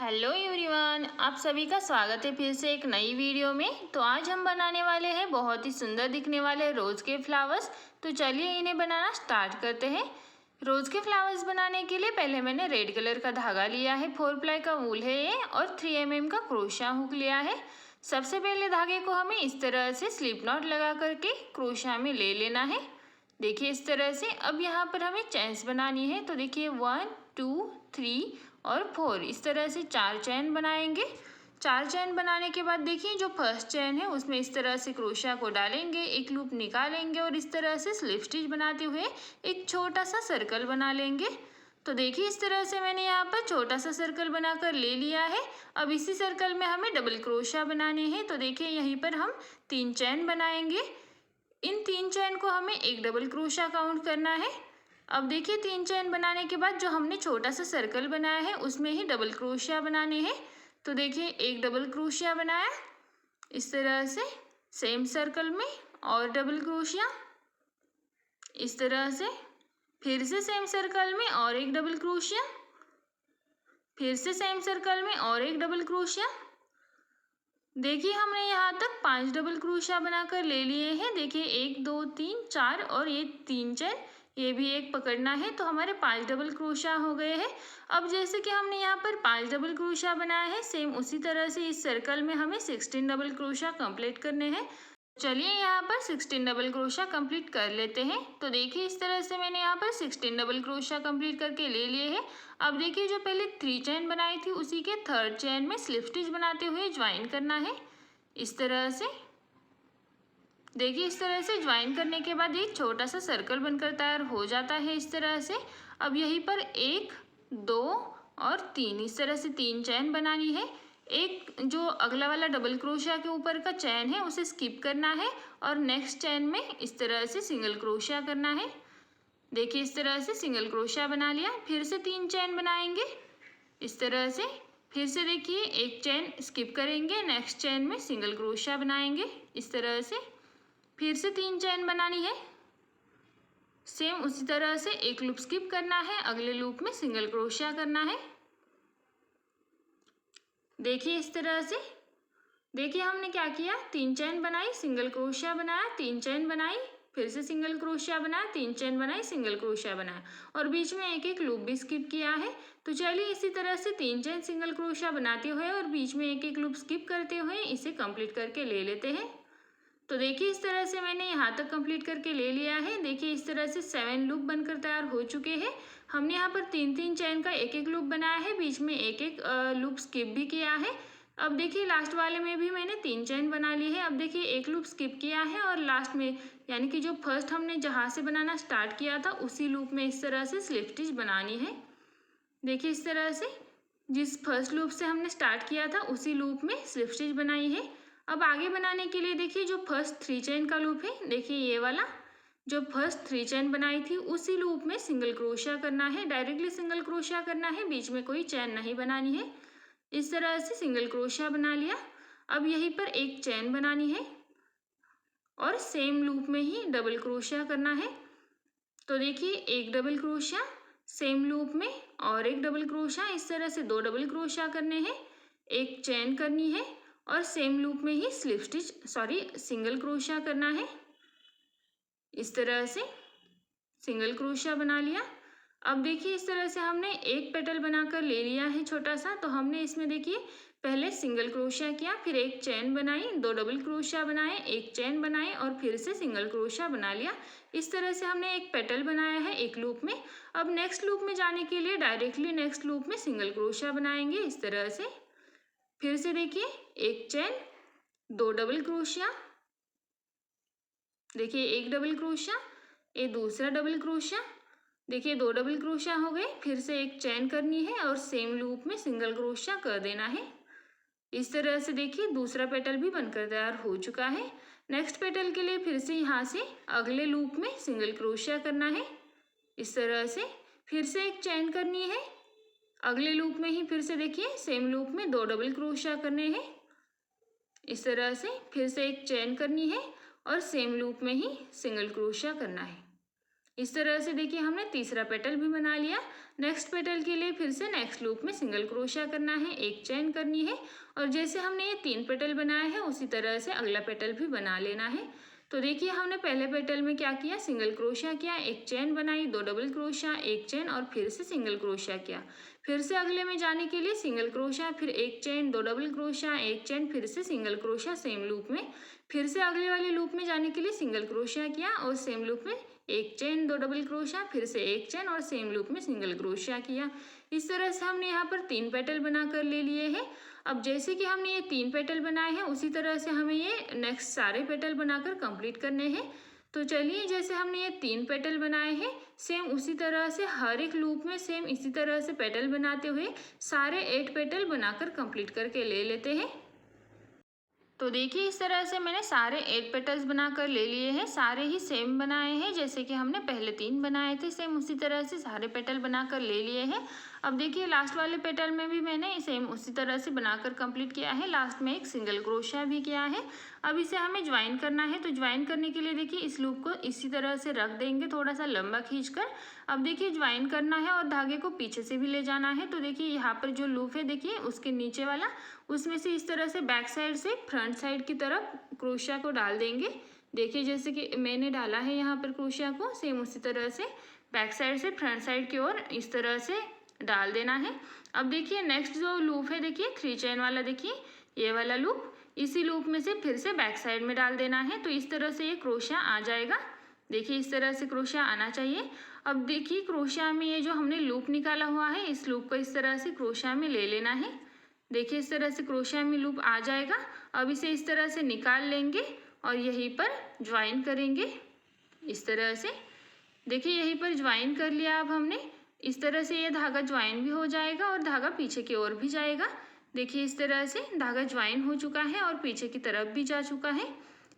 Hello everyone, आप सभी का स्वागत है फिर से एक नई वीडियो में। तो आज हम बनाने वाले हैं बहुत ही सुंदर दिखने वाले रोज़ के फ्लावर्स। तो चलिए इन्हें बनाना स्टार्ट करते हैं। रोज़ के फ्लावर्स बनाने के लिए पहले मैंने रेड कलर का धागा लिया है, 4 प्लाई का वूल है ये, और 3 mm का क्रोशा हुक लिया है। सबसे पहले धागे को हमें इस तरह से स्लिप नॉट लगा करके क्रोशा में ले लेना है। देखिए इस तरह से। अब यहाँ पर हमें चैन्स बनानी है। तो देखिए 1 2 3 और 4, इस तरह से 4 चैन बनाएंगे। 4 चैन बनाने के बाद देखिए जो फर्स्ट चैन है उसमें इस तरह से क्रोशा को डालेंगे, एक लूप निकालेंगे और इस तरह से स्लिप स्टिच बनाते हुए एक छोटा सा सर्कल बना लेंगे। तो देखिए इस तरह से मैंने यहाँ पर छोटा सा सर्कल बनाकर ले लिया है। अब इसी सर्कल में हमें डबल क्रोशा बनाने हैं। तो देखिए यहीं पर हम 3 चैन बनाएंगे। इन 3 चैन को हमें एक डबल क्रोशा काउंट करना है। अब देखिए 3 चैन बनाने के बाद जो हमने छोटा सा सर्कल बनाया है उसमें ही डबल क्रोशिया बनाने हैं। तो देखिए एक डबल क्रोशिया बनाया इस तरह से सेम सर्कल में, और डबल क्रोशिया इस तरह से, फिर से सेम सर्कल में और एक डबल क्रोशिया, फिर से सेम सर्कल में और एक डबल क्रोशिया। देखिए हमने यहाँ तक 5 डबल क्रोशिया बनाकर ले लिए हैं। देखिए 1 2 3 4 और ये 3 चैन, ये भी एक पकड़ना है। तो हमारे 5 डबल क्रोशिया हो गए हैं। अब जैसे कि हमने यहाँ पर 5 डबल क्रोशिया बनाया है, सेम उसी तरह से इस सर्कल में हमें 16 डबल क्रोशिया कंप्लीट करने हैं। चलिए यहाँ पर 16 डबल क्रोशिया कंप्लीट कर लेते हैं। तो देखिए इस तरह से मैंने यहाँ पर 16 डबल क्रोशिया कंप्लीट करके ले लिए हैं। अब देखिए जो पहले 3 चैन बनाई थी उसी के 3rd चैन में स्लिप स्टिच बनाते हुए ज्वाइन करना है इस तरह से। देखिए इस तरह से ज्वाइन करने के बाद एक छोटा सा सर्कल बनकर तैयार हो जाता है इस तरह से। अब यहीं पर 1 2 और 3, इस तरह से 3 चैन बनानी है। एक जो अगला वाला डबल क्रोशिया के ऊपर का चैन है उसे स्किप करना है और नेक्स्ट चैन में इस तरह से सिंगल क्रोशिया करना है। देखिए इस तरह से सिंगल क्रोशिया बना लिया। फिर से 3 चैन बनाएंगे इस तरह से। फिर से देखिए एक चैन स्किप करेंगे, नेक्स्ट चैन में सिंगल क्रोशिया बनाएंगे इस तरह से। फिर से 3 चैन बनानी है, सेम उसी तरह से एक लूप स्किप करना है, अगले लूप में सिंगल क्रोशिया करना है। देखिए इस तरह से। देखिए हमने क्या किया, 3 चैन बनाई, सिंगल क्रोशिया बनाया, 3 चैन बनाई, फिर से सिंगल क्रोशिया बनाया, 3 चैन बनाई, सिंगल क्रोशिया बनाया, और बीच में एक एक लूप भी स्किप किया है। तो चलिए इसी तरह से 3 चैन सिंगल क्रोशिया बनाते हुए और बीच में एक एक लूप स्किप करते हुए इसे कंप्लीट करके ले लेते हैं। तो देखिए इस तरह से मैंने यहाँ तक कंप्लीट करके ले लिया है। देखिए इस तरह से 7 लूप बनकर तैयार हो चुके हैं। हमने यहाँ पर 3 चैन का एक एक लूप बनाया है, बीच में एक एक लूप स्किप भी किया है। अब देखिए लास्ट वाले में भी मैंने 3 चैन बना ली है। अब देखिए एक लूप स्किप किया है और लास्ट में यानी कि जो फर्स्ट हमने जहाँ से बनाना स्टार्ट किया था उसी लूप में इस तरह से स्लिप स्टिच बनानी है। देखिए इस तरह से जिस फर्स्ट लूप से हमने स्टार्ट किया था उसी लूप में स्लिप स्टिच बनाई है। अब आगे बनाने के लिए देखिए जो फर्स्ट 3 चैन का लूप है, देखिए ये वाला जो फर्स्ट 3 चैन बनाई थी उसी लूप में सिंगल क्रोशिया करना है, डायरेक्टली सिंगल क्रोशिया करना है, बीच में कोई चैन नहीं बनानी है। इस तरह से सिंगल क्रोशिया बना लिया। अब यहीं पर एक चैन बनानी है और सेम लूप में ही डबल क्रोशिया करना है। तो देखिए एक डबल क्रोशिया सेम लूप में और एक डबल क्रोशिया, इस तरह से 2 डबल क्रोशिया करने हैं, एक चैन करनी है और सेम लूप में ही सिंगल क्रोशिया करना है। इस तरह से सिंगल क्रोशिया बना लिया। अब देखिए इस तरह से हमने एक पेटल बनाकर ले लिया है छोटा सा। तो हमने इसमें देखिए पहले सिंगल क्रोशिया किया, फिर एक चैन बनाई, 2 डबल क्रोशिया बनाए, एक चैन बनाए और फिर से सिंगल क्रोशिया बना लिया। इस तरह से हमने एक पेटल बनाया है एक लूप में। अब नेक्स्ट लूप में जाने के लिए डायरेक्टली नेक्स्ट लूप में सिंगल क्रोशिया बनाएंगे इस तरह से। फिर से देखिए एक चैन, 2 डबल क्रोशिया, देखिए एक डबल क्रोशिया, ये दूसरा डबल क्रोशिया, देखिए 2 डबल क्रोशिया हो गए, फिर से एक चैन करनी है और सेम लूप में सिंगल क्रोशिया कर देना है। इस तरह से देखिए दूसरा पेटल भी बनकर तैयार हो चुका है। नेक्स्ट पेटल के लिए फिर से यहाँ से अगले लूप में सिंगल क्रोशिया करना है इस तरह से। फिर से एक चैन करनी है, अगले लूप में ही फिर से देखिए सेम लूप में 2 डबल क्रोशिया करने हैं इस तरह से। फिर से एक चैन करनी है और सेम लूप में ही सिंगल क्रोशिया करना है। इस तरह से देखिए हमने तीसरा पेटल भी बना लिया। नेक्स्ट पेटल के लिए फिर से नेक्स्ट लूप में सिंगल क्रोशिया करना है, एक चेन करनी है और जैसे हमने ये 3 पेटल बनाए हैं उसी तरह से अगला पेटल भी बना लेना है। तो देखिए हमने पहले पेटल में क्या किया, सिंगल क्रोशिया किया, एक चेन बनाई, 2 डबल क्रोशिया, एक चेन और फिर से सिंगल क्रोशिया किया। फिर से अगले में जाने के लिए सिंगल क्रोशिया, फिर एक चेन, 2 डबल क्रोशिया, एक चेन, फिर से सिंगल क्रोशिया सेम लूप में। फिर से अगले वाले लूप में जाने के लिए सिंगल क्रोशिया किया और सेम लूप में एक चेन, 2 डबल क्रोशिया, फिर से एक चेन और सेम लूप में सिंगल क्रोशिया किया। इस तरह से हमने यहाँ पर 3 पेटल बना कर ले लिए हैं। अब जैसे कि हमने ये 3 पेटल बनाए हैं उसी तरह से हमें ये नेक्स्ट सारे पेटल बनाकर कंप्लीट करने हैं। तो चलिए जैसे हमने ये 3 पेटल बनाए हैं सेम उसी तरह से हर एक लूप में सेम इसी तरह से पेटल बनाते हुए सारे 8 पेटल बनाकर कंप्लीट करके ले लेते हैं। तो देखिए इस तरह से मैंने सारे 8 पेटल्स बनाकर ले लिए हैं, सारे ही सेम बनाए हैं जैसे कि हमने पहले 3 बनाए थे, सेम उसी तरह से सारे पेटल बनाकर ले लिए हैं। अब देखिए लास्ट वाले पेटल में भी मैंने सेम उसी तरह से बनाकर कंप्लीट किया है, लास्ट में एक सिंगल क्रोशिया भी किया है। अब इसे हमें ज्वाइन करना है, तो ज्वाइन करने के लिए देखिए इस लूप को इसी तरह से रख देंगे थोड़ा सा लंबा खींचकर। अब देखिए ज्वाइन करना है और धागे को पीछे से भी ले जाना है। तो देखिए यहाँ पर जो लूप है देखिए उसके नीचे वाला, उसमें से इस तरह से बैक साइड से फ्रंट साइड की तरफ क्रोशिया को डाल देंगे। देखिए जैसे कि मैंने डाला है यहाँ पर क्रोशिया को, सेम उसी तरह से बैक साइड से फ्रंट साइड की ओर इस तरह से डाल देना है। अब देखिए नेक्स्ट जो लूप है देखिए 3 चेन वाला, देखिए ये वाला लूप, इसी लूप में से फिर से बैक साइड में डाल देना है। तो इस तरह से ये क्रोशिया आ जाएगा। देखिए इस तरह से क्रोशिया आना चाहिए। अब देखिए क्रोशिया में ये जो हमने लूप निकाला हुआ है इस लूप को इस तरह से क्रोशिया में ले लेना है। देखिए इस तरह से क्रोशिया में लूप आ जाएगा। अब इसे इस तरह से निकाल लेंगे और यहीं पर ज्वाइन करेंगे इस तरह से। देखिए यहीं पर ज्वाइन कर लिया। अब हमने इस तरह से ये धागा ज्वाइन भी हो जाएगा और धागा पीछे की ओर भी जाएगा। देखिए इस तरह से धागा ज्वाइन हो चुका है और पीछे की तरफ भी जा चुका है।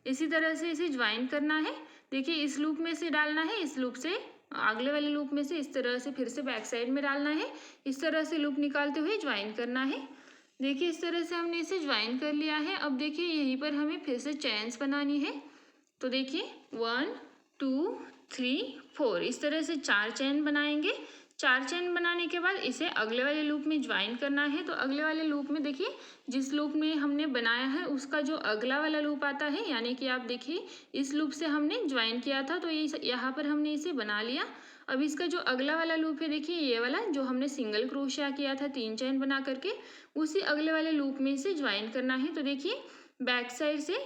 इसी तरह से इसे ज्वाइन करना है। देखिए इस लूप में से डालना है, इस लूप से अगले वाले लूप में से इस तरह से फिर से बैक साइड में डालना है। इस तरह से लूप निकालते हुए ज्वाइन करना है। देखिए इस तरह से हमने इसे ज्वाइन कर लिया है। अब देखिए यहीं पर हमें फिर से चेन्स बनानी है। तो देखिए 1 2 3 4 इस तरह से 4 चेन बनाएंगे। 4 चेन बनाने के बाद इसे अगले वाले लूप में ज्वाइन करना है। तो अगले वाले लूप में देखिए जिस लूप में हमने बनाया है उसका जो अगला वाला लूप आता है, यानी कि आप देखिए इस लूप से हमने ज्वाइन किया था तो ये यहाँ पर हमने इसे बना लिया। अब इसका जो अगला वाला लूप है देखिए ये वाला जो हमने सिंगल क्रोशिया किया था 3 चेन बना करके, उसी अगले वाले लूप में इसे ज्वाइन करना है। तो देखिए बैक साइड से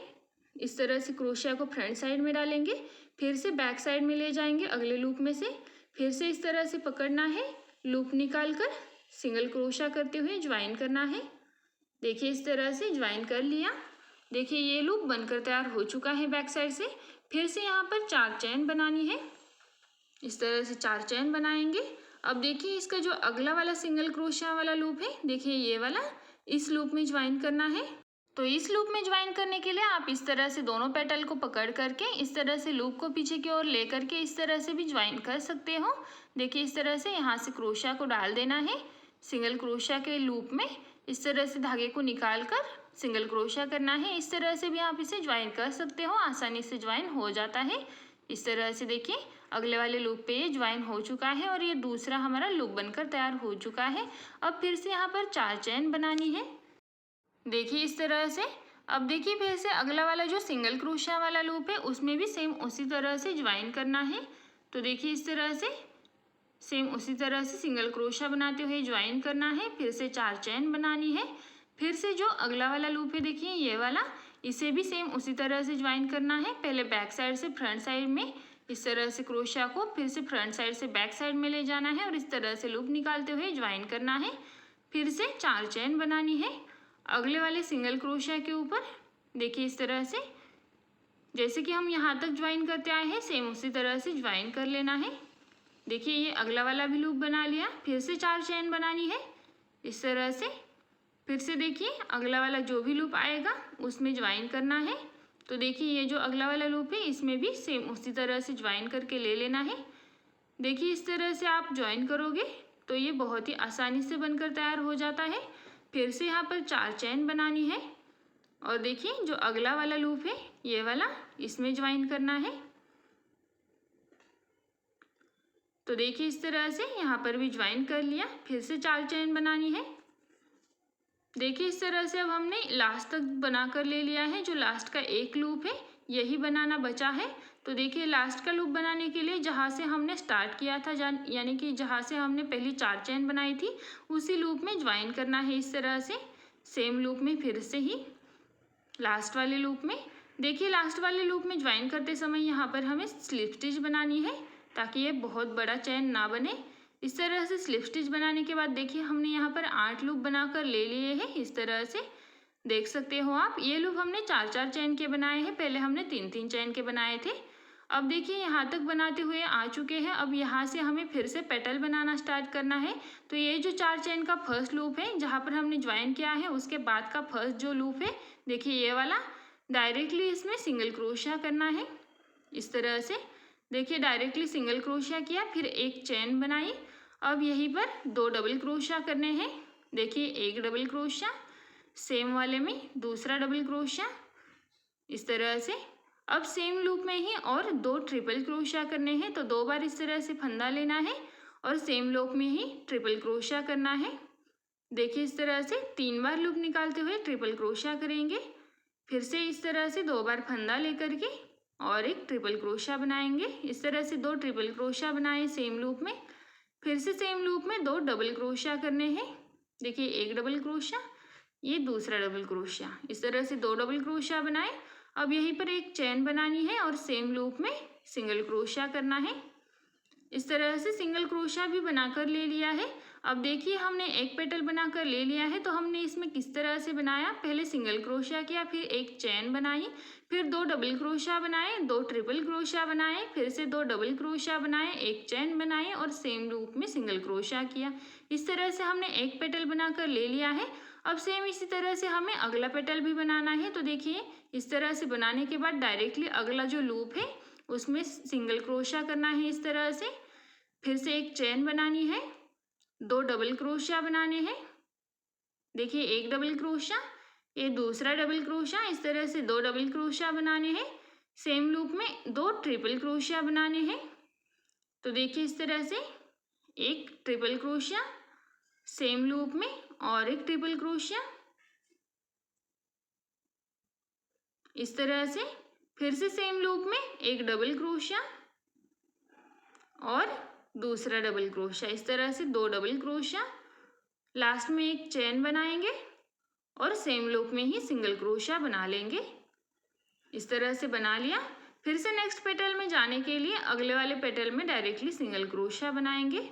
इस तरह से क्रोशिया को फ्रंट साइड में डालेंगे, फिर से बैक साइड में ले जाएंगे अगले लूप में से, फिर से इस तरह से पकड़ना है, लूप निकाल कर सिंगल क्रोशिया करते हुए ज्वाइन करना है। देखिए इस तरह से ज्वाइन कर लिया। देखिए ये लूप बनकर तैयार हो चुका है बैक साइड से। फिर से यहाँ पर 4 चेन बनानी है। इस तरह से 4 चेन बनाएंगे। अब देखिए इसका जो अगला वाला सिंगल क्रोशिया वाला लूप है देखिए ये वाला, इस लूप में ज्वाइन करना है। तो इस लूप में ज्वाइन करने के लिए आप इस तरह से दोनों पेटल को पकड़ करके इस तरह से लूप को पीछे की ओर ले करके इस तरह से भी ज्वाइन कर सकते हो। देखिए इस तरह से यहाँ से क्रोशिया को डाल देना है सिंगल क्रोशिया के लूप में, इस तरह से धागे को निकाल कर सिंगल क्रोशिया करना है। इस तरह से भी आप इसे ज्वाइन कर सकते हो, आसानी से ज्वाइन हो जाता है। इस तरह से देखिए अगले वाले लूप पे ये ज्वाइन हो चुका है और ये दूसरा हमारा लूप बनकर तैयार हो चुका है। अब फिर से यहाँ पर 4 चेन बनानी है। देखिए इस तरह से। अब देखिए फिर से अगला वाला जो सिंगल क्रोशिया वाला लूप है उसमें भी सेम उसी तरह से ज्वाइन करना है। तो देखिए इस तरह से सेम उसी तरह से सिंगल क्रोशिया बनाते हुए ज्वाइन करना है। फिर से 4 चेन बनानी है। फिर से जो अगला वाला लूप है देखिए ये वाला, इसे भी सेम उसी तरह से ज्वाइन करना है। पहले बैक साइड से फ्रंट साइड में इस तरह से क्रोशिया को फिर से फ्रंट साइड से बैक साइड में ले जाना है और इस तरह से लूप निकालते हुए ज्वाइन करना है। फिर से 4 चेन बनानी है अगले वाले सिंगल क्रोशिया के ऊपर। देखिए इस तरह से जैसे कि हम यहाँ तक ज्वाइन करते आए हैं सेम उसी तरह से ज्वाइन कर लेना है। देखिए ये अगला वाला भी लूप बना लिया। फिर से 4 चेन बनानी है इस तरह से। फिर से देखिए अगला वाला जो भी लूप आएगा उसमें ज्वाइन करना है। तो देखिए ये जो अगला वाला लूप है इसमें भी सेम उसी तरह से ज्वाइन करके ले लेना है। देखिए इस तरह से आप ज्वाइन करोगे तो ये बहुत ही आसानी से बनकर तैयार हो जाता है। फिर से यहाँ पर 4 चेन बनानी है और देखिए जो अगला वाला लूप है ये वाला, इसमें ज्वाइन करना है। तो देखिए इस तरह से यहाँ पर भी ज्वाइन कर लिया। फिर से 4 चेन बनानी है। देखिए इस तरह से अब हमने लास्ट तक बना कर ले लिया है। जो लास्ट का एक लूप है यही बनाना बचा है। तो देखिए लास्ट का लूप बनाने के लिए जहाँ से हमने स्टार्ट किया था, यानी कि जहाँ से हमने पहली 4 चेन बनाई थी उसी लूप में ज्वाइन करना है। इस तरह से सेम लूप में फिर से ही लास्ट वाले लूप में। देखिए लास्ट वाले लूप में ज्वाइन करते समय यहाँ पर हमें स्लिप स्टिच बनानी है ताकि ये बहुत बड़ा चेन ना बने। इस तरह से स्लिप स्टिच बनाने के बाद देखिए हमने यहाँ पर 8 लूप बनाकर ले लिए हैं। इस तरह से देख सकते हो आप। ये लूप हमने 4-4 चेन के बनाए हैं, पहले हमने 3-3 चेन के बनाए थे। अब देखिए यहाँ तक बनाते हुए आ चुके हैं। अब यहाँ से हमें फिर से पेटल बनाना स्टार्ट करना है। तो ये जो 4 चेन का फर्स्ट लूप है जहाँ पर हमने ज्वाइन किया है, उसके बाद का फर्स्ट जो लूप है देखिए ये वाला, डायरेक्टली इसमें सिंगल क्रोशिया करना है। इस तरह से देखिए डायरेक्टली सिंगल क्रोशिया किया, फिर एक चेन बनाई। अब यहीं पर 2 डबल क्रोशिया करने हैं। देखिए एक डबल क्रोशिया, सेम वाले में दूसरा डबल क्रोशिया। इस तरह से अब सेम लूप में ही और 2 ट्रिपल क्रोशिया करने हैं। तो 2 बार इस तरह से फंदा लेना है और सेम लूप में ही ट्रिपल क्रोशिया करना है। देखिए इस तरह से 3 बार लूप निकालते हुए ट्रिपल क्रोशिया करेंगे। फिर से इस तरह से 2 बार फंदा लेकर के और एक ट्रिपल क्रोशिया बनाएंगे। इस तरह से 2 ट्रिपल क्रोशिया बनाए सेम लूप में। फिर से सेम लूप में 2 डबल क्रोशिया करने हैं। देखिए एक डबल क्रोशिया, ये दूसरा डबल क्रोशिया। इस तरह से 2 डबल क्रोशिया बनाए। अब यहीं पर एक चेन बनानी है और सेम लूप में सिंगल क्रोशिया करना है। इस तरह से सिंगल क्रोशिया भी बनाकर ले लिया है। अब देखिए हमने एक पेटल बनाकर ले लिया है। तो हमने इसमें किस तरह से बनाया, पहले सिंगल क्रोशिया किया, फिर एक चेन बनाई, फिर 2 डबल क्रोशिया बनाए, 2 ट्रिपल क्रोशिया बनाए, फिर से 2 डबल क्रोशिया बनाए, एक चेन बनाए और सेम लूप में सिंगल क्रोशिया किया। इस तरह से हमने एक पेटल बनाकर ले लिया है। अब सेम इसी तरह से हमें अगला पेटल भी बनाना है। तो देखिए इस तरह से बनाने के बाद डायरेक्टली अगला जो लूप है उसमें सिंगल क्रोशिया करना है। इस तरह से फिर से एक चेन बनानी है, 2 डबल क्रोशिया बनाने हैं। देखिए एक डबल क्रोशिया, ये दूसरा डबल क्रोशिया। इस तरह से 2 डबल क्रोशिया बनाने हैं। सेम लूप में 2 ट्रिपल क्रोशिया बनाने हैं। तो देखिए इस तरह से एक ट्रिपल क्रोशिया सेम लूप में और एक ट्रिपल क्रोशिया। इस तरह से फिर से सेम लूप में एक डबल क्रोशिया और दूसरा डबल क्रोशिया। इस तरह से 2 डबल क्रोशिया, लास्ट में एक चेन बनाएंगे और सेम लूप में ही सिंगल क्रोशिया बना लेंगे। इस तरह से बना लिया। फिर से नेक्स्ट पेटल में जाने के लिए अगले वाले पेटल में डायरेक्टली सिंगल क्रोशिया बनाएंगे।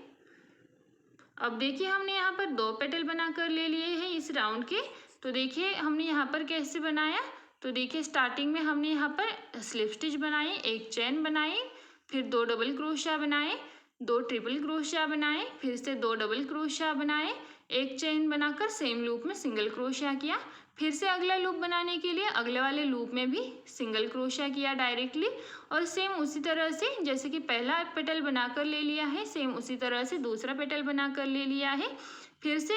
अब देखिए हमने यहाँ पर 2 पेटल बनाकर ले लिए हैं इस राउंड के। तो देखिए हमने यहाँ पर कैसे बनाया, तो देखिए स्टार्टिंग में हमने यहाँ पर स्लिप स्टिच बनाई, एक चेन बनाई, फिर 2 डबल क्रोशिया बनाए, 2 ट्रिपल क्रोशिया बनाए, फिर से 2 डबल क्रोशिया बनाए, एक चेन बनाकर सेम लूप में सिंगल क्रोशिया किया। फिर से अगला लूप बनाने के लिए अगले वाले लूप में भी सिंगल क्रोशिया किया डायरेक्टली। और सेम उसी तरह से जैसे कि पहला पेटल बनाकर ले लिया है, सेम उसी तरह से दूसरा पेटल बनाकर ले लिया है। फिर से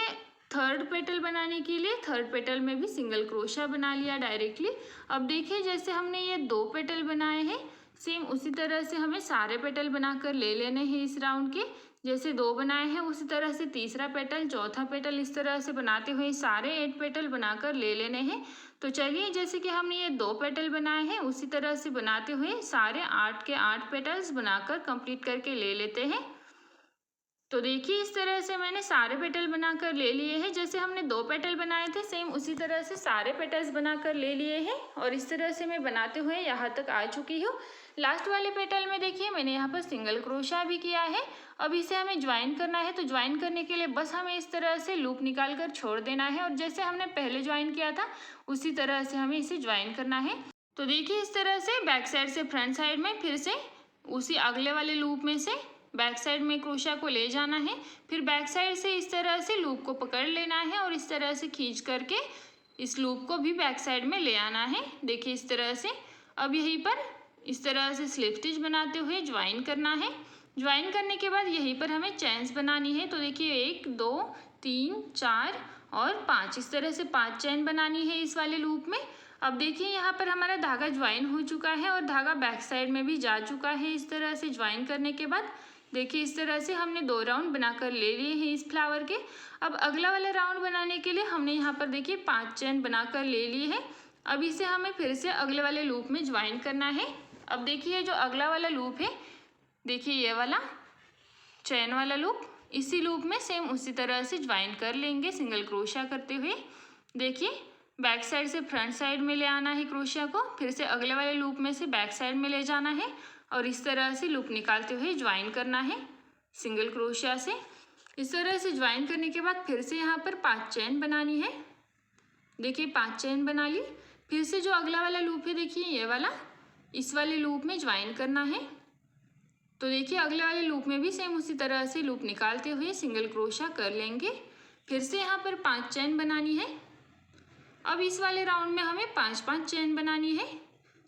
थर्ड पेटल बनाने के लिए थर्ड पेटल में भी सिंगल क्रोशिया बना लिया डायरेक्टली। अब देखिए जैसे हमने ये 2 पेटल बनाए हैं, सेम उसी तरह से हमें सारे पेटल बनाकर ले लेने हैं इस राउंड के। जैसे 2 बनाए हैं उसी तरह से तीसरा पेटल, चौथा पेटल, इस तरह से बनाते हुए सारे 8 पेटल बनाकर ले लेने हैं। तो चलिए जैसे कि हमने ये 2 पेटल बनाए हैं उसी तरह से बनाते हुए सारे 8 के 8 पेटल्स बनाकर कंप्लीट करके ले लेते हैं। तो देखिए इस तरह से मैंने सारे पेटल बनाकर ले लिए हैं। जैसे हमने 2 पेटल बनाए थे सेम उसी तरह से सारे पेटल्स बनाकर ले लिए हैं। और इस तरह से मैं बनाते हुए यहाँ तक आ चुकी हूँ। लास्ट वाले पेटल में देखिए मैंने यहाँ पर सिंगल क्रोशिया भी किया है। अब इसे हमें ज्वाइन करना है। तो ज्वाइन करने के लिए बस हमें इस तरह से लूप निकाल कर छोड़ देना है और जैसे हमने पहले ज्वाइन किया था उसी तरह से हमें इसे ज्वाइन करना है। तो देखिए इस तरह से बैक साइड से फ्रंट साइड में फिर से उसी अगले वाले लूप में से बैक साइड में क्रोशिया को ले जाना है। फिर बैक साइड से इस तरह से लूप को पकड़ लेना है और इस तरह से खींच करके इस लूप को भी बैक साइड में ले आना है। देखिए इस तरह से। अब यहीं पर इस तरह से स्लिप स्टिच बनाते हुए ज्वाइन करना है। ज्वाइन करने के बाद यहीं पर हमें चेन्स बनानी है। तो देखिए 1 2 3 4 और 5, इस तरह से 5 चेन बनानी है इस वाले लूप में। अब देखिए यहाँ पर हमारा धागा ज्वाइन हो चुका है और धागा बैक साइड में भी जा चुका है। इस तरह से ज्वाइन करने के बाद देखिए इस तरह से हमने 2 राउंड बनाकर ले लिए हैं इस फ्लावर के। अब अगला वाला राउंड बनाने के लिए हमने यहाँ पर देखिए 5 चेन बनाकर ले लिए हैं। अब इसे हमें फिर से अगले वाले लूप में ज्वाइन करना है। अब देखिए जो अगला वाला लूप है, देखिए ये वाला चेन वाला लूप, इसी लूप में सेम उसी तरह से ज्वाइन कर लेंगे सिंगल क्रोशिया करते हुए। देखिए बैक साइड से फ्रंट साइड में ले आना है क्रोशिया को, फिर से अगले वाले लूप में से बैक साइड में ले जाना है और इस तरह से लूप निकालते हुए ज्वाइन करना है सिंगल क्रोशिया से। इस तरह से ज्वाइन करने के बाद फिर से यहाँ पर 5 चेन बनानी है। देखिए 5 चेन बना ली। फिर से जो अगला वाला लूप है देखिए ये वाला, इस वाले लूप में ज्वाइन करना है। तो देखिए अगले वाले लूप में भी सेम उसी तरह से लूप निकालते हुए सिंगल क्रोशिया कर लेंगे। फिर से यहाँ पर 5 चेन बनानी है। अब इस वाले राउंड में हमें 5-5 चेन बनानी है।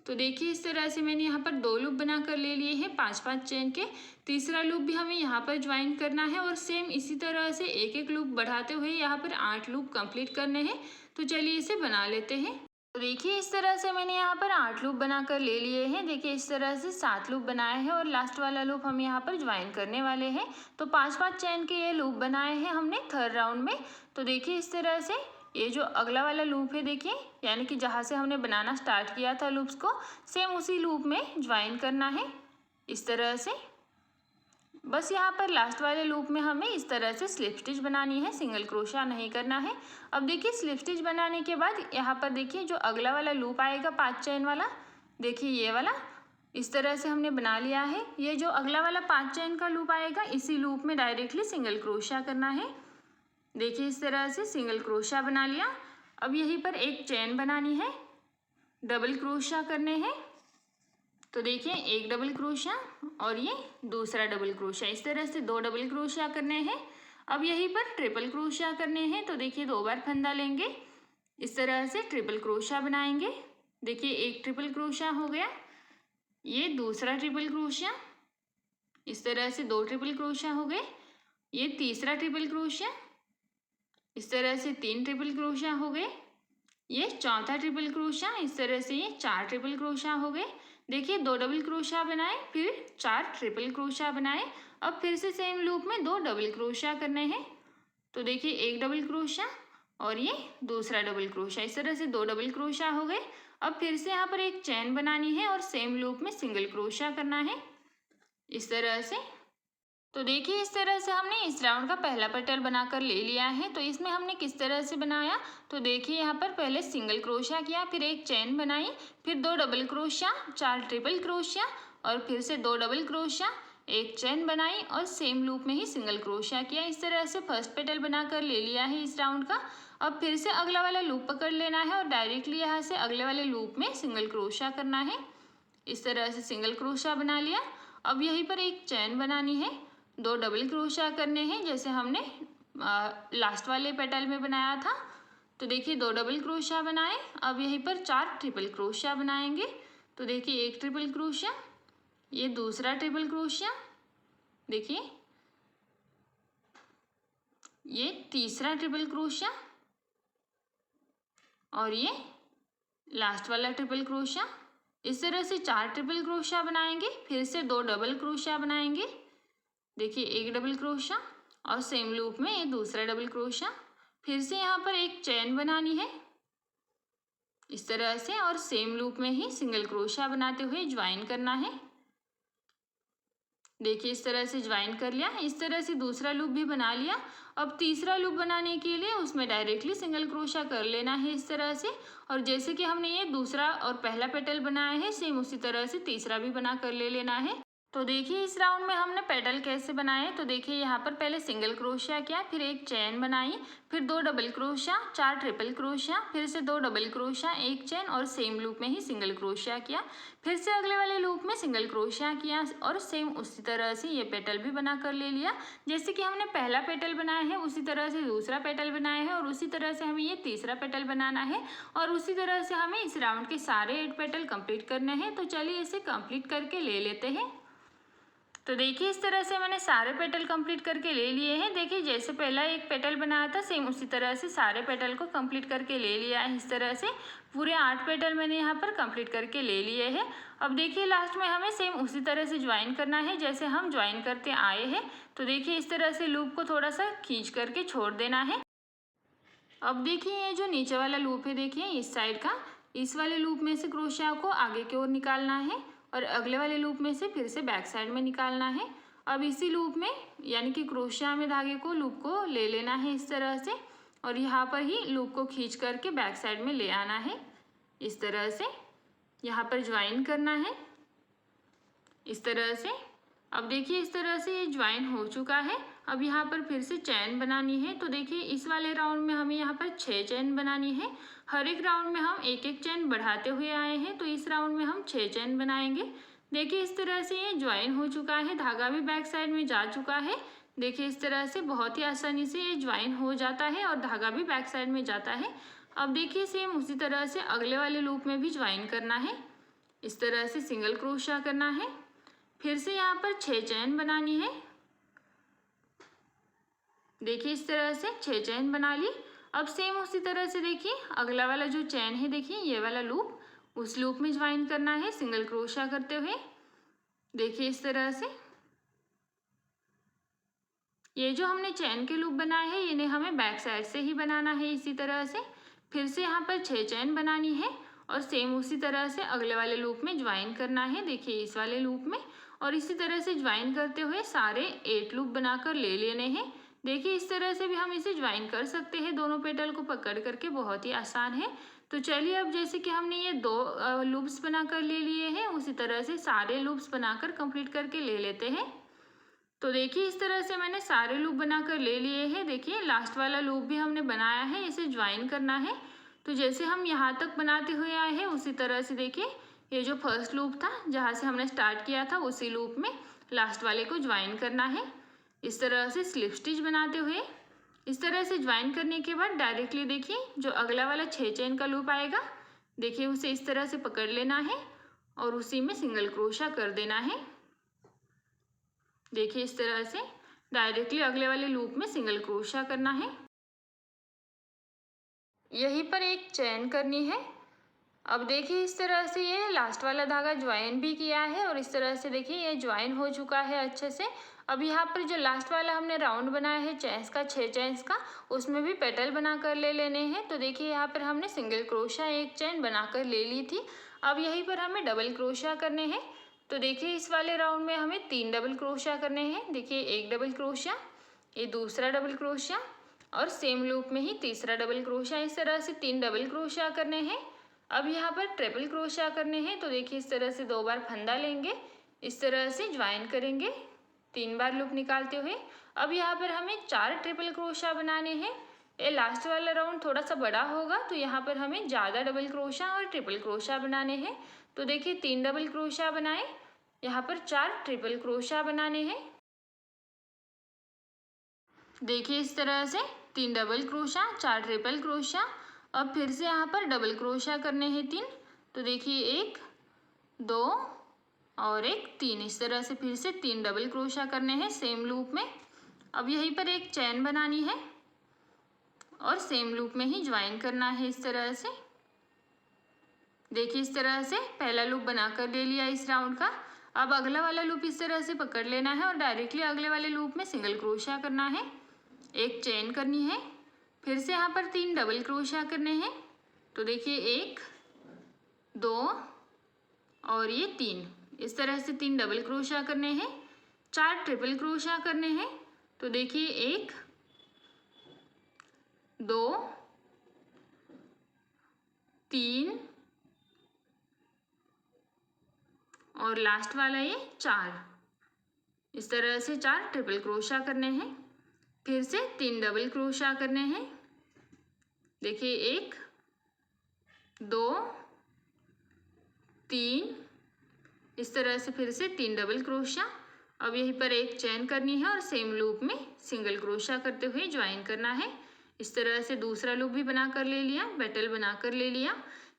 तो देखिए इस तरह से मैंने यहाँ पर 2 लूप बनाकर ले लिए हैं 5-5 चेन के। तीसरा लूप भी हमें यहाँ पर ज्वाइन करना है और सेम इसी तरह से एक एक लूप बढ़ाते हुए यहाँ पर 8 लूप कंप्लीट करने हैं। तो चलिए इसे बना लेते हैं। तो देखिए इस तरह से मैंने यहाँ पर 8 लूप बनाकर ले लिए हैं। देखिए इस तरह से 7 लूप बनाए हैं और लास्ट वाला लूप हम यहाँ पर ज्वाइन करने वाले हैं। तो 5-5 चेन के ये लूप बनाए हैं हमने थर्ड राउंड में। तो देखिए इस तरह से ये जो अगला वाला लूप है देखिए, यानी कि जहाँ से हमने बनाना स्टार्ट किया था लूप्स को, सेम उसी लूप में ज्वाइन करना है इस तरह से। बस यहाँ पर लास्ट वाले लूप में हमें इस तरह से स्लिप स्टिच बनानी है, सिंगल क्रोशिया नहीं करना है। अब देखिए स्लिप स्टिच बनाने के बाद यहाँ पर देखिए जो अगला वाला लूप आएगा 5 चेन वाला, देखिए ये वाला, इस तरह से हमने बना लिया है। ये जो अगला वाला 5 चेन का लूप आएगा इसी लूप में डायरेक्टली सिंगल क्रोशिया करना है। देखिए इस तरह से सिंगल क्रोशिया बना लिया। अब यहीं पर एक चेन बनानी है, डबल क्रोशिया करने हैं। तो देखिए एक डबल क्रोशिया और ये दूसरा डबल क्रोशिया, इस तरह से 2 डबल क्रोशिया करने हैं। अब यहीं पर ट्रिपल क्रोशिया करने हैं। तो देखिए 2 बार फंदा लेंगे, इस तरह से ट्रिपल क्रोशिया बनाएंगे। देखिए एक ट्रिपल क्रोशिया हो गया, ये दूसरा ट्रिपल क्रोशिया, इस तरह से 2 ट्रिपल क्रोशिया हो गए। ये तीसरा ट्रिपल क्रोशिया, इस तरह से 3 ट्रिपल क्रोशिया हो गए। ये चौथा ट्रिपल क्रोशिया, इस तरह से ये 4 ट्रिपल क्रोशिया हो गए। देखिए 2 डबल क्रोशिया बनाए, फिर 4 ट्रिपल क्रोशिया बनाए। अब फिर से सेम लूप में 2 डबल क्रोशिया करने हैं। तो देखिए एक डबल क्रोशिया और ये दूसरा डबल क्रोशिया, इस तरह से 2 डबल क्रोशिया हो गए। अब फिर से यहाँ पर एक चेन बनानी है और सेम लूप में सिंगल क्रोशिया करना है इस तरह से। तो देखिए इस तरह से हमने इस राउंड का पहला पेटल बनाकर ले लिया है। तो इसमें हमने किस तरह से बनाया, तो देखिए यहाँ पर पहले सिंगल क्रोशिया किया, फिर एक चेन बनाई, फिर 2 डबल क्रोशिया, 4 ट्रिपल क्रोशिया और फिर से 2 डबल क्रोशिया, एक चेन बनाई और सेम लूप में ही सिंगल क्रोशिया किया। इस तरह से फर्स्ट पेटल बनाकर ले लिया है इस राउंड का। अब फिर से अगला वाला लूप पकड़ लेना है और डायरेक्टली यहाँ से अगले वाले लूप में सिंगल क्रोशिया करना है। इस तरह से सिंगल क्रोशिया बना लिया। अब यहीं पर एक चेन बनानी है, 2 डबल क्रोशिया करने हैं जैसे हमने लास्ट वाले पेटल में बनाया था। तो देखिए 2 डबल क्रोशिया बनाए। अब यहीं पर 4 ट्रिपल क्रोशिया बनाएंगे। तो देखिए एक ट्रिपल क्रोशिया, ये दूसरा ट्रिपल क्रोशिया, देखिए ये तीसरा ट्रिपल क्रोशिया और ये लास्ट वाला ट्रिपल क्रोशिया। इस तरह से 4 ट्रिपल क्रोशिया बनाएंगे, फिर से 2 डबल क्रोशिया बनाएंगे। देखिए एक डबल क्रोशिया और सेम लूप में ये दूसरा डबल क्रोशिया, फिर से यहाँ पर एक चेन बनानी है इस तरह से और सेम लूप में ही सिंगल क्रोशिया बनाते हुए ज्वाइन करना है। देखिए इस तरह से ज्वाइन कर लिया। इस तरह से दूसरा लूप भी बना लिया। अब तीसरा लूप बनाने के लिए उसमें डायरेक्टली सिंगल क्रोशिया कर लेना है इस तरह से। और जैसे कि हमने ये दूसरा और पहला पेटल बनाया है सेम उसी तरह से तीसरा भी बना कर ले लेना है। तो देखिए इस राउंड में हमने पेटल कैसे बनाए, तो देखिए यहाँ पर पहले सिंगल क्रोशिया किया, फिर एक चेन बनाई, फिर 2 डबल क्रोशिया, 4 ट्रिपल क्रोशिया, फिर से 2 डबल क्रोशिया, एक चेन और सेम लूप में ही सिंगल क्रोशिया किया। फिर से अगले वाले लूप में सिंगल क्रोशिया किया और सेम उसी तरह से ये पेटल भी बना कर ले लिया। जैसे कि हमने पहला पेटल बनाया है उसी तरह से दूसरा पेटल बनाया है और उसी तरह से हमें ये तीसरा पेटल बनाना है और उसी तरह से हमें इस राउंड के सारे 8 पेटल कंप्लीट करने हैं। तो चलिए इसे कंप्लीट करके ले लेते हैं। तो देखिए इस तरह से मैंने सारे पेटल कंप्लीट करके ले लिए हैं। देखिए जैसे पहला एक पेटल बनाया था सेम उसी तरह से सारे पेटल को कंप्लीट करके ले लिया है। इस तरह से पूरे 8 पेटल मैंने यहाँ पर कंप्लीट करके ले लिए हैं। अब देखिए लास्ट में हमें सेम उसी तरह से ज्वाइन करना है जैसे हम ज्वाइन करते आए हैं। तो देखिए इस तरह से लूप को थोड़ा सा खींच करके छोड़ देना है। अब देखिए ये जो नीचे वाला लूप है देखिए इस साइड का, इस वाले लूप में से क्रोशिया को आगे की ओर निकालना है और अगले वाले लूप में से फिर से बैक साइड में निकालना है। अब इसी लूप में यानी कि क्रोशिया में धागे को लूप को ले लेना है इस तरह से और यहाँ पर ही लूप को खींच करके बैक साइड में ले आना है। इस तरह से यहाँ पर ज्वाइन करना है इस तरह से। अब देखिए इस तरह से ये ज्वाइन हो चुका है। अब यहाँ पर फिर से चैन बनानी है। तो देखिए इस वाले राउंड में हमें यहाँ पर 6 चैन बनानी है। हर एक राउंड में हम एक एक चैन बढ़ाते हुए आए हैं, तो इस राउंड में हम 6 चैन बनाएंगे। देखिए इस तरह से ये ज्वाइन हो चुका है, धागा भी बैक साइड में जा चुका है। देखिए इस तरह से बहुत ही आसानी से ये ज्वाइन हो जाता है और धागा भी बैक साइड में जाता है। अब देखिए सेम उसी तरह से अगले वाले लूप में भी ज्वाइन करना है। इस तरह से सिंगल क्रोशिया करना है, फिर से यहाँ पर 6 चैन बनानी है। देखिए इस तरह से 6 चैन बना ली। अब सेम उसी तरह से देखिए अगला वाला जो चैन है देखिए ये वाला लूप, उस लूप में ज्वाइन करना है सिंगल क्रोशिया करते हुए। देखिए इस तरह से ये जो हमने चैन के लूप बनाए हैं इन्हें हमें बैक साइड से ही बनाना है। इसी तरह से फिर से यहाँ पर 6 चैन बनानी है और सेम उसी तरह से अगले वाले लूप में ज्वाइन करना है। देखिए इस वाले लूप में और इसी तरह से ज्वाइन करते हुए सारे 8 लूप बनाकर ले लेने हैं। देखिए इस तरह से भी हम इसे ज्वाइन कर सकते हैं, दोनों पेटल को पकड़ करके, बहुत ही आसान है। तो चलिए अब जैसे कि हमने ये 2 लूप्स बनाकर ले लिए हैं उसी तरह से सारे लूप्स बनाकर कंप्लीट करके ले लेते हैं। तो देखिए इस तरह से मैंने सारे लूप बनाकर ले लिए हैं। देखिए लास्ट वाला लूप भी हमने बनाया है, इसे ज्वाइन करना है। तो जैसे हम यहाँ तक बनाते हुए आए हैं उसी तरह से देखिए ये जो फर्स्ट लूप था जहाँ से हमने स्टार्ट किया था उसी लूप में लास्ट वाले को ज्वाइन करना है। इस तरह से स्लिप स्टिच बनाते हुए इस तरह से ज्वाइन करने के बाद डायरेक्टली देखिए जो अगला वाला 6 चेन का लूप आएगा देखिए उसे इस तरह से पकड़ लेना है और उसी में सिंगल क्रोशा कर देना है। देखिए इस तरह से डायरेक्टली अगले वाले लूप में सिंगल क्रोशा करना है। यहीं पर एक चेन करनी है। अब देखिए इस तरह से ये लास्ट वाला धागा ज्वाइन भी किया है और इस तरह से देखिए ये ज्वाइन हो चुका है अच्छे से। अब यहाँ पर जो लास्ट वाला हमने राउंड बनाया है चेन्स का, 6 चेन्स का, उसमें भी पेटल बना कर ले लेने हैं। तो देखिए यहाँ पर हमने सिंगल क्रोशा एक चेन बनाकर ले ली थी। अब यहीं पर हमें डबल क्रोशा करने हैं। तो देखिए इस वाले राउंड में हमें 3 डबल क्रोशा करने हैं। देखिए एक डबल क्रोशा, ये दूसरा डबल क्रोशा और सेम लूप में ही तीसरा डबल क्रोशा, इस तरह से 3 डबल क्रोशा करने हैं। अब यहाँ पर ट्रिपल क्रोशा करने हैं। तो देखिए इस तरह से 2 बार फंदा लेंगे, इस तरह से ज्वाइन करेंगे 3 बार लूप निकालते हुए। अब यहाँ पर हमें 4 ट्रिपल क्रोशा बनाने हैं। ये लास्ट वाला राउंड थोड़ा सा बड़ा होगा तो यहाँ पर हमें ज़्यादा डबल क्रोशा और ट्रिपल क्रोशा बनाने हैं। तो देखिए 3 डबल क्रोशा बनाए, यहाँ पर 4 ट्रिपल क्रोशा बनाने हैं। देखिए इस तरह से 3 डबल क्रोशा 4 ट्रिपल क्रोशा। अब फिर से यहाँ पर डबल क्रोशा करने हैं 3। तो देखिए 1 2 और 1 3, इस तरह से फिर से 3 डबल क्रोशा करने हैं सेम लूप में। अब यहीं पर एक चैन बनानी है और सेम लूप में ही ज्वाइन करना है इस तरह से। देखिए इस तरह से पहला लूप बनाकर ले लिया इस राउंड का। अब अगला वाला लूप इस तरह से पकड़ लेना है और डायरेक्टली अगले वाले लूप में सिंगल क्रोशा करना है, एक चेन करनी है, फिर से यहाँ पर 3 डबल क्रोशा करने हैं। तो देखिए 1 2 और ये 3, इस तरह से 3 डबल क्रोशा करने हैं, 4 ट्रिपल क्रोशा करने हैं। तो देखिए 1 2 3 और लास्ट वाला ये 4, इस तरह से 4 ट्रिपल क्रोशा करने हैं, फिर से 3 डबल क्रोशा करने हैं। देखिए 1 2 3, इस तरह से फिर से 3 डबल क्रोशा। अब यहीं पर एक चेन करनी है और सेम लूप में सिंगल क्रोशा करते हुए ज्वाइन करना है। इस तरह से दूसरा लूप भी बना कर ले लिया, पेटल बना कर ले लिया।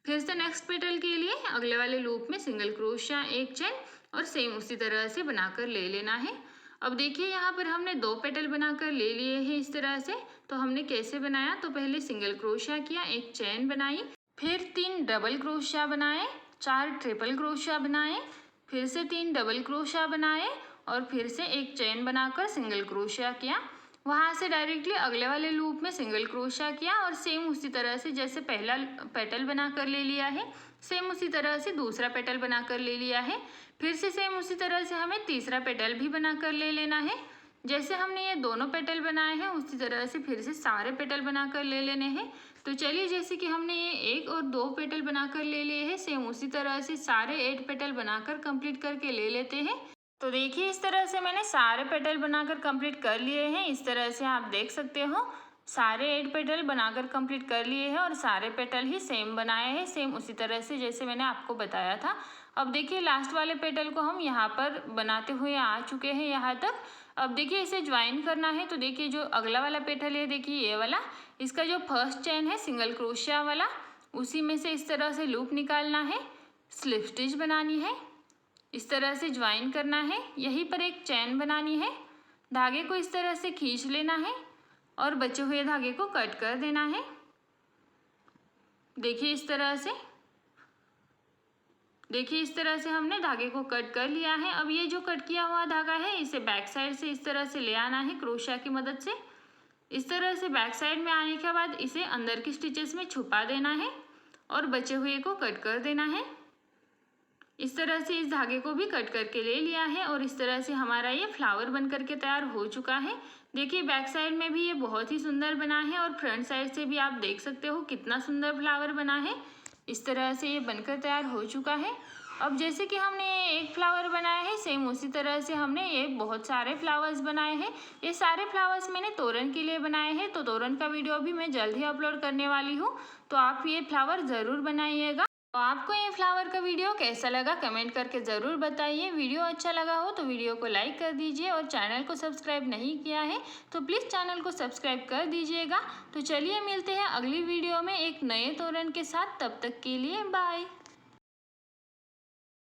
फिर से नेक्स्ट पेटल के लिए अगले वाले लूप में सिंगल क्रोशा एक चेन और सेम उसी तरह से बनाकर ले लेना है। अब देखिए यहाँ पर हमने 2 पेटल बनाकर ले लिए हैं इस तरह से। तो हमने कैसे बनाया, तो पहले सिंगल क्रोशिया किया, एक चेन बनाई, फिर 3 डबल क्रोशिया बनाए, 4 ट्रिपल क्रोशिया बनाए, फिर से 3 डबल क्रोशिया बनाए और फिर से एक चेन बनाकर सिंगल क्रोशिया किया। वहाँ से डायरेक्टली अगले वाले लूप में सिंगल क्रोशिया किया और सेम उसी तरह से जैसे पहला पेटल बनाकर ले लिया है, सेम उसी तरह से दूसरा पेटल बनाकर ले लिया है। फिर से सेम उसी तरह से हमें तीसरा पेटल भी बनाकर ले लेना है। जैसे हमने ये दोनों पेटल बनाए हैं उसी तरह से फिर से सारे पेटल बनाकर ले लेने हैं। तो चलिए, जैसे कि हमने ये 1 और 2 पेटल बनाकर ले लिए हैं, सेम उसी तरह से सारे 8 पेटल बनाकर कंप्लीट करके ले लेते हैं। तो देखिए इस तरह से मैंने सारे पेटल बनाकर कंप्लीट कर लिए हैं। इस तरह से आप देख सकते हो सारे 8 पेटल बनाकर कंप्लीट कर लिए हैं और सारे पेटल ही सेम बनाए हैं, सेम उसी तरह से जैसे मैंने आपको बताया था। अब देखिए लास्ट वाले पेटल को हम यहाँ पर बनाते हुए आ चुके हैं यहाँ तक। अब देखिए इसे ज्वाइन करना है। तो देखिए जो अगला वाला पेटल है, देखिए ये वाला, इसका जो फर्स्ट चेन है सिंगल क्रोशिया वाला, उसी में से इस तरह से लूप निकालना है, स्लिप स्टिच बनानी है, इस तरह से ज्वाइन करना है, यहीं पर एक चेन बनानी है, धागे को इस तरह से खींच लेना है और बचे हुए धागे को कट कर देना है। देखिए इस तरह से, देखिए इस तरह से हमने धागे को कट कर लिया है। अब ये जो कट किया हुआ धागा है इसे बैक साइड से इस तरह से ले आना है क्रोशिया की मदद से। इस तरह से बैक साइड में आने के बाद इसे अंदर की स्टिचेस में छुपा देना है और बचे हुए को कट कर देना है। इस तरह से इस धागे को भी कट करके ले लिया है और इस तरह से हमारा ये फ्लावर बन करके तैयार हो चुका है। देखिए बैक साइड में भी ये बहुत ही सुंदर बना है और फ्रंट साइड से भी आप देख सकते हो कितना सुंदर फ्लावर बना है। इस तरह से ये बनकर तैयार हो चुका है। अब जैसे कि हमने एक फ्लावर बनाया है, सेम उसी तरह से हमने ये बहुत सारे फ्लावर्स बनाए हैं। ये सारे फ्लावर्स मैंने तोरण के लिए बनाए हैं, तो तोरण का वीडियो भी मैं जल्द ही अपलोड करने वाली हूँ, तो आप ये फ्लावर ज़रूर बनाइएगा। तो आपको ये फ्लावर का वीडियो कैसा लगा कमेंट करके ज़रूर बताइए। वीडियो अच्छा लगा हो तो वीडियो को लाइक कर दीजिए और चैनल को सब्सक्राइब नहीं किया है तो प्लीज़ चैनल को सब्सक्राइब कर दीजिएगा। तो चलिए मिलते हैं अगली वीडियो में एक नए तोरण के साथ, तब तक के लिए बाय।